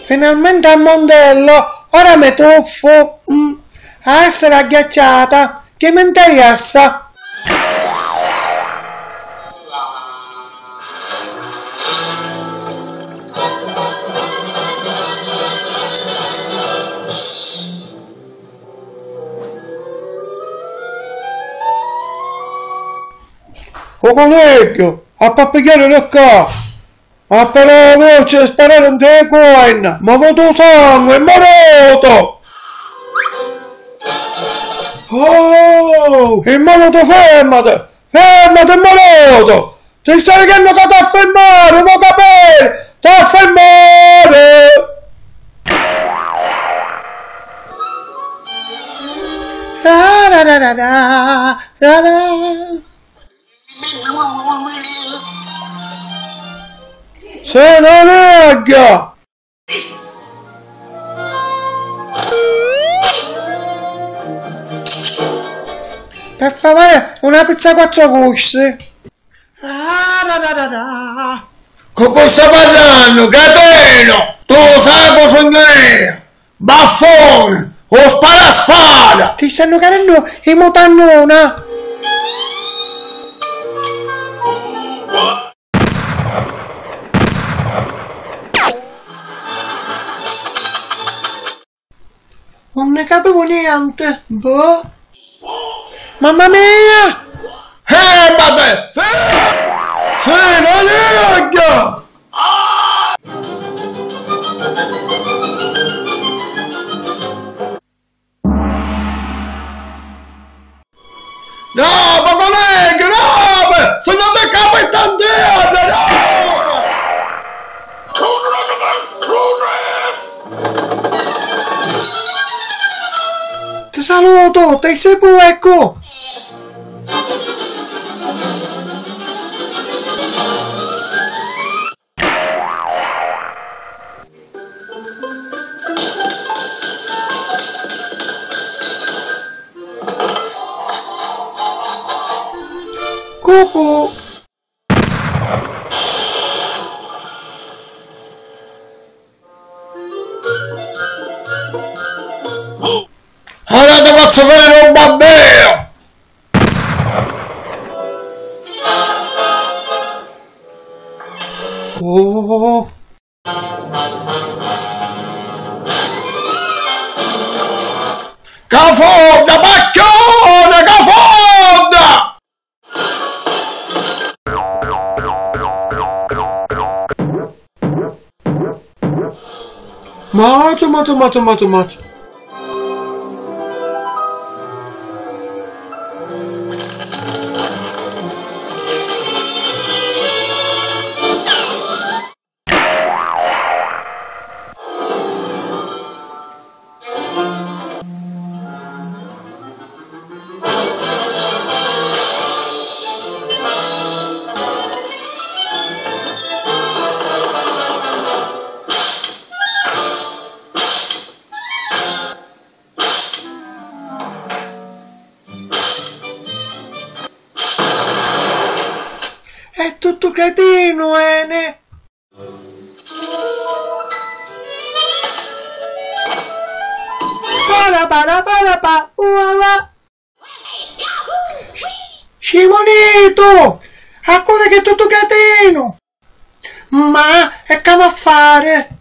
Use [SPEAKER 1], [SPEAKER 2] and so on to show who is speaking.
[SPEAKER 1] Finalmente al mondello, ora mi tuffo. A essere agghiacciata, che mi interessa? O coniglio, a pappagliare da qua! A però veloce sparare un te coin! Ma voto sangue, moroto! Oh! Il moroto fermate! Fermate moroto! Ti stai dicendo che ti a fermare, non ho capito! Ti a fermare! Ra ra ra ra ra ra ra. Se non legga! Per favore, una pizza 4 gusti.
[SPEAKER 2] Con cosa stai parlando, cateno? Tu sai cosa è? Baffone! O spara spada!
[SPEAKER 1] Ti stanno cadendo i mutannona! Non ne capivo niente. Boh. Mamma mia!
[SPEAKER 2] Fermate! Se non legga! No, ma colleghi, no! Se non ti capita in terra, no!
[SPEAKER 1] Ti saluto, ti sei ecco! Cucù!
[SPEAKER 2] Ora ti faccio fare un babbeo!
[SPEAKER 1] Oh!
[SPEAKER 2] Cafonda, pacchione, cafonda!
[SPEAKER 1] Mato. È tutto cretino, Ene! Para, uava! Scimonito! Ancora che è tutto cretino! Ma è come a fare?